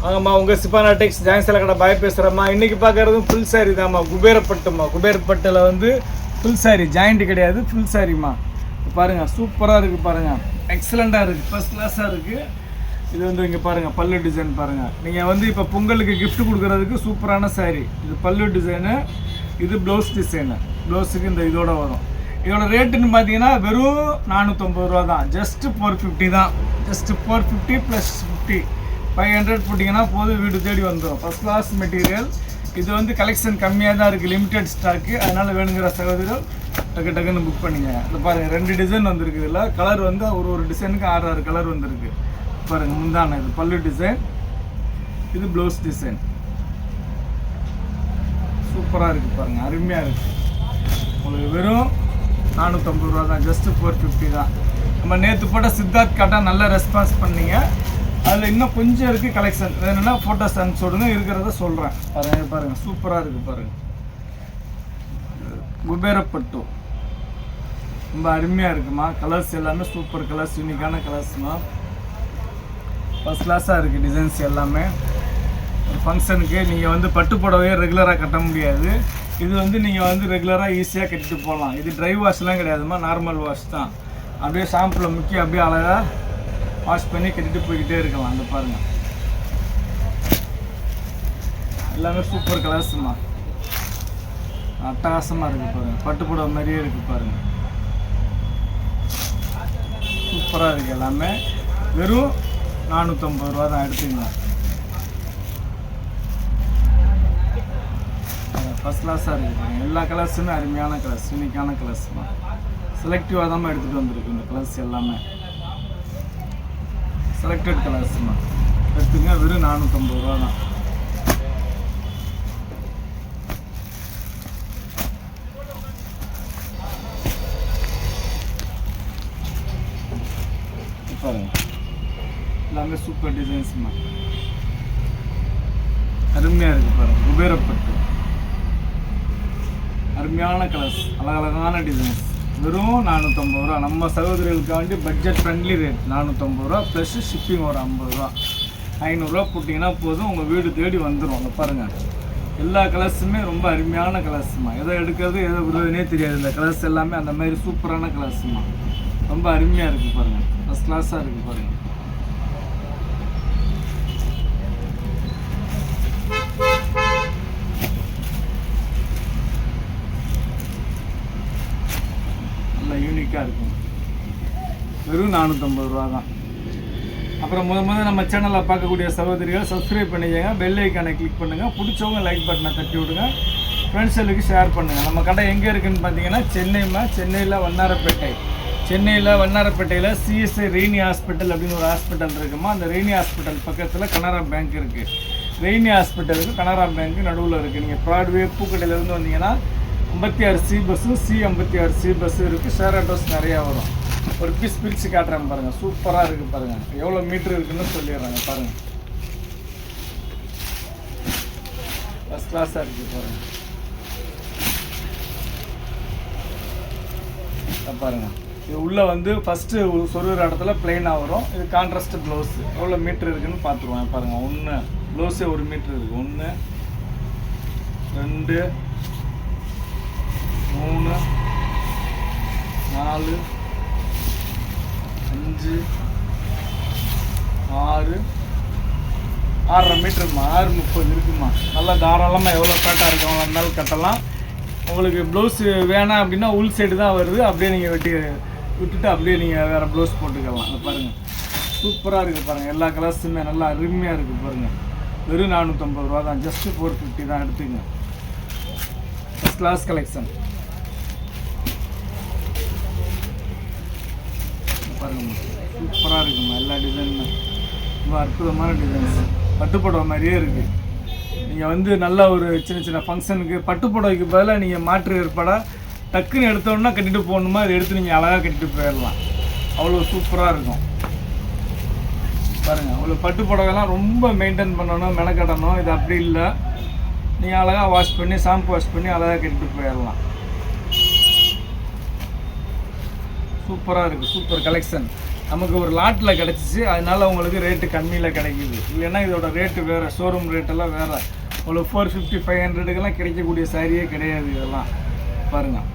வாங்கம்மா உங்கள் சிப்பானா டெக்ஸ் ஜாயின்ஸில் கடை பாய் பேசுகிறம்மா. இன்றைக்கி பார்க்குறதும் ஃபுல் சாரீ தான்மா. குபேரப்பட்டுமா. குபேரப்பட்டில் வந்து ஃபுல் சாரீ, ஜாயிண்ட்டு கிடையாது, ஃபுல் சாரீம்மா. பாருங்கள் சூப்பராக இருக்குது பாருங்கள், எக்ஸலண்ட்டாக இருக்குது, ஃபஸ்ட் கிளாஸாக இருக்குது. இது வந்து இங்கே பாருங்கள் பல்லு டிசைன் பாருங்கள். நீங்கள் வந்து இப்போ பொங்கலுக்கு கிஃப்ட் கொடுக்குறதுக்கு சூப்பரான சாரீ. இது பல்லு டிசைனு, இது ப்ளவுஸ் டிசைனு. ப்ளவுஸுக்கு இந்த இதோட வரும். இதோட ரேட்டுன்னு பார்த்தீங்கன்னா வெறும் 450 ரூபா தான். ஜஸ்ட்டு 450 தான். ஜஸ்ட்டு 450 + 50 500 போட்டிங்கன்னா போதும், வீடு தேடி வந்துடும். First class material. இது வந்து கலெக்ஷன் கம்மியாக தான் இருக்குது, லிமிடெட் ஸ்டாக்கு. அதனால் வேணுங்கிற சகோதரர் டக்குன்னு புக் பண்ணிங்க. இது பாருங்கள் 2 டிசைன் வந்துருக்கு. இதில் கலர் வந்து ஒரு டிசைனுக்கு 6 கலர் வந்துருக்கு பாருங்கள். முந்தான இது பல்லு டிசைன், இது ப்ளவுஸ் டிசைன். சூப்பராக இருக்குது பாருங்கள், அருமையாக இருக்குது. உங்களுக்கு வெறும் 450 ரூபா தான். ஜஸ்ட்டு 450 தான். நம்ம நேற்று போட்ட சித்தார்த் காட்டா நல்ல ரெஸ்பான்ஸ் பண்ணீங்க. அதில் இன்னும் கொஞ்சம் இருக்குது கலெக்ஷன். வேணும்னா ஃபோட்டோஸ் அனுப்பிச்சு விடுங்க, இருக்கிறத சொல்கிறேன். பாருங்கள் சூப்பராக இருக்குது பாருங்கள். குபேரப்பட்டு ரொம்ப அருமையாக இருக்குமா. கலர்ஸ் எல்லாமே சூப்பர் கலர்ஸ், யூனிக்கான கலர்ஸ்மா. ஃபஸ்ட் கிளாஸாக இருக்குது டிசைன்ஸ் எல்லாமே. ஒரு ஃபங்க்ஷனுக்கு நீங்கள் வந்து பட்டு புடவையே ரெகுலராக கட்ட முடியாது. இது வந்து நீங்கள் வந்து ரெகுலராக ஈஸியாக கட்டிட்டு போகலாம். இது ட்ரை வாஷ்லாம் கிடையாதுமா, நார்மல் வாஷ் தான். அப்படியே ஷாம்பில் முக்கி அப்படியே அழகாக வாஷ் பண்ணி கட்டிட்டு போய்கிட்டே இருக்கலாம். அந்த பாருங்கள் எல்லாமே சூப்பர் கலர்ஸுமா, அட்டகாசமாக இருக்குது பாருங்கள். பட்டு புடவை மாதிரியே இருக்குது பாருங்கள், சூப்பராக இருக்குது. எல்லாமே வெறும் 450 ரூபா தான். எடுத்துங்க. ஃபஸ்ட் கிளாஸாக இருக்குது பாருங்கள். எல்லா கலர்ஸுமே அருமையான கலர்ஸ், யூனிக்கான கலர்ஸ்மா. செலக்டிவாக தான் எடுத்துகிட்டு வந்துருக்கு இந்த கலர்ஸ் எல்லாமே. செலக்டட் கலர்ஸ்மா எடுத்துங்க. வெறும் 450 ரூபா தான். பாருங்க எல்லாமே சூப்பர் டிசைன்ஸ்மா, அருமையாக இருக்குது பாருங்கள். குபேரப்பட்டு அருமையான கலர்ஸ், அழகழகான டிசைன்ஸ். வெறும் 450 ரூபா. நம்ம சகோதரிகளுக்காண்டி பட்ஜெட் ஃப்ரெண்ட்லி ரேட் 450 ரூபா ப்ளஸ் ஷிப்பிங் ஒரு 50 ரூபா. 500 ரூபா போட்டிங்கன்னா போதும், உங்கள் வீடு தேடி வந்துடும். அங்கே பாருங்கள் எல்லா கலர்ஸுமே ரொம்ப அருமையான கலர்ஸுமா. எதை எடுக்கிறது எதை விடுறதுனே தெரியாது. இந்த கலர்ஸ் எல்லாமே அந்த மாதிரி சூப்பரான கலர்ஸுமா. ரொம்ப அருமையாக இருக்குது பாருங்கள், ஃபஸ்ட் கிளாஸாக இருக்குது பாருங்கள். நல்லா யூனிக்காக இருக்கும். வெறும் 450 ரூபா தான். அப்புறம் முதல் நம்ம சேனலை பார்க்கக்கூடிய சகோதரிகள் சப்ஸ்கிரைப் பண்ணிக்கங்க, பெல் ஐக்கானை கிளிக் பண்ணுங்கள். பிடிச்சவங்க லைக் பட்டனை தட்டி விடுங்க, ஃப்ரெண்ட்ஸுகளுக்கு ஷேர் பண்ணுங்கள். நம்ம கடை எங்கே இருக்குதுன்னு பார்த்தீங்கன்னா சென்னையில் வண்ணாரப்பேட்டை. சென்னையில் வண்ணாரப்பேட்டையில் சிஎஸ்ஐ ரெய்னி ஹாஸ்பிட்டல் அப்படின்னு ஒரு ஹாஸ்பிட்டல் இருக்குமா. அந்த ரெய்னி ஹாஸ்பிட்டல் பக்கத்தில் கனரா பேங்க் இருக்குது. ரெய்னி ஹாஸ்பிட்டலுக்கு கனரா பேங்க் நடுவில் இருக்குது. நீங்கள் ப்ராட்வே பூக்கடையிலேருந்து வந்தீங்கன்னா 56C பஸ்ஸும் C56C பஸ்ஸு இருக்குது. ஷேர் ஆட்டோஸ் நிறையா வரும். ஒரு பீஸ் பிரித்து காட்டுறேன் பாருங்கள், சூப்பராக இருக்குது பாருங்கள். எவ்வளோ மீட்ரு இருக்குன்னு சொல்லிடுறாங்க பாருங்கள். ஃபஸ்ட் கிளாஸாக இருக்குது பாருங்கள். பாருங்கள் இது உள்ளே வந்து ஃபஸ்ட்டு சொருகிற இடத்துல பிளெயினாக வரும். இது கான்ட்ராஸ்ட் ப்ளவுஸு. எவ்வளோ மீட்ரு இருக்குதுன்னு பார்த்துருவாங்க பாருங்கள். 1 ப்ளவுஸே 1 மீட்ரு இருக்குது. 1 2 3 4 5 6 6.5 மீட்டருமா. 6.30 இருக்குமா. நல்லா தாராளமாக எவ்வளோ ஃபேட்டாக இருக்கவங்களா இருந்தாலும் கட்டலாம். உங்களுக்கு ப்ளவுஸு வேணாம் அப்படின்னா உள் சைடு தான் வருது, அப்படியே நீங்கள் விட்டுட்டு அப்படியே நீங்கள் வேறு ப்ளவுஸ் போட்டுக்கலாம். அதை பாருங்கள் சூப்பராக இருக்குது பாருங்கள். எல்லா கலர்ஸுமே நல்லா அருமையாக இருக்குது பாருங்கள். வெறும் 450 ரூபா தான். ஜஸ்ட்டு 450 தான். எடுத்துங்க. ஃபஸ்ட் கிளாஸ் கலெக்ஷன் பாருங்கள், சூப்பராக இருக்குமா. எல்லா டிசைனுமே ரொம்ப அற்புதமான டிசைன்ஸ். பட்டுப்புடவை மாதிரியே இருக்குது. நீங்கள் வந்து நல்ல ஒரு சின்ன ஃபங்க்ஷனுக்கு பட்டு புடவைக்கு பதிலாக நீங்கள் மாற்று ஏற்பாடாக டக்குன்னு எடுத்தோன்னா கட்டிட்டு போகணுமா, அதை எடுத்து நீங்கள் அழகாக கட்டிட்டு போயிடலாம். அவ்வளோ சூப்பராக இருக்கும் பாருங்கள். அவ்வளோ பட்டு புடவைலாம் ரொம்ப மெயின்டைன் பண்ணணும், மெனக்கட்டணும். இது அப்படி இல்லை. நீங்கள் அழகாக வாஷ் பண்ணி ஷாம்பு வாஷ் பண்ணி அழகாக கட்டிட்டு போயிடலாம். சூப்பராக இருக்குது, சூப்பர் கலெக்ஷன். நமக்கு ஒரு லாட்டில் கிடச்சிச்சு, அதனால உங்களுக்கு ரேட்டு கம்மியில் கிடைக்குது. இல்லைன்னா இதோட ரேட்டு வேறு, ஷோரூம் ரேட்டெல்லாம் வேறு. உங்களுக்கு 450 500க்கெல்லாம் கிடைக்கக்கூடிய சாரியே கிடையாது. இதெல்லாம் பாருங்கள்,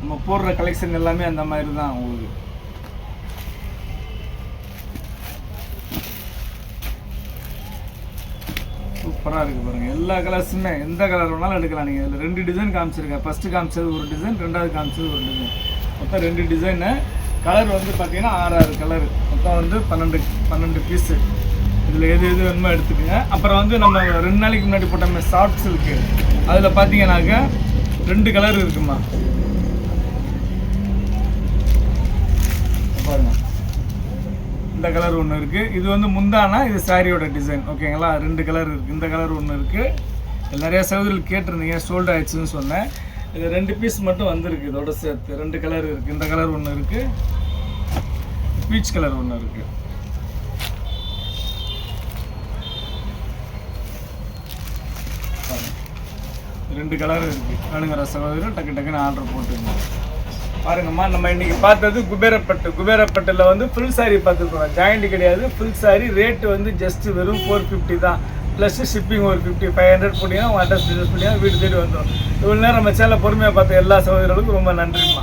நம்ம போடுற கலெக்ஷன் எல்லாமே அந்த மாதிரி தான் உங்களுக்கு. சூப்பராக இருக்குது பாருங்கள். எல்லா கலர்ஸுமே எந்த கலர் வேணாலும் எடுக்கலாம் நீங்கள். இதில் 2 டிசைன் காமிச்சிருக்கேன். ஃபஸ்ட்டு காமிச்சது ஒரு டிசைன், ரெண்டாவது காமிச்சது ஒரு டிசைன். மொத்தம் 2 டிசைனு. கலர் வந்து பார்த்தீங்கன்னா 6 கலர். மொத்தம் வந்து 12 பீஸு. இதில் எது வேணுமோ எடுத்துக்கோங்க. அப்புறம் வந்து நம்ம 2 நாளைக்கு முன்னாடி போட்டோமே சாஃப்ட் சில்க்கு, அதில் பார்த்தீங்கன்னாக்கா 2 கலர் இருக்குமா பாருங்கள். இந்த கலர் ஒன்று இருக்குது. இது வந்து முந்தானா, இது சாரியோட டிசைன். ஓகேங்களா, 2 கலர் இருக்குது. இந்த கலர் ஒன்று இருக்குது. நிறையா சகோதரிகள் கேட்டிருந்தீங்க, சோல்டு ஆயிடுச்சுன்னு சொன்னேன். இது 2 பீஸ் மட்டும் வந்திருக்கு இதோட சேர்த்து. 2 கலர் இருக்குது. இந்த கலர் ஒன்று இருக்குது, பீச் கலர் ஒன்று இருக்குது. ரெண்டு கலர் இருக்குது. வேணுங்கிற சகோதரர் டக்குன்னு ஆர்டர் போட்டுருங்க. பாருங்கம்மா, நம்ம இன்றைக்கி பார்த்தது குபேரப்பட்டில் வந்து ஃபுல் சாரி பார்த்துருக்கோம். ஜாயிண்ட் கிடையாது, ஃபுல் சாரி. ரேட்டு வந்து ஜஸ்ட்டு வெறும் 450 தான். ப்ளஸ் ஷிப்பிங் ஒரு 50 500 போட்டிங்கன்னா உங்கள் அட்ரஸ் டீட்டெயில்ஸ் பண்ணிங்கன்னா வீடு தேடி வந்துடும். இவ்வளோ நேரம் நம்ம சேனலை பொறுமையாக பார்த்த எல்லா சகோதரர்களுக்கும் ரொம்ப நன்றிம்மா.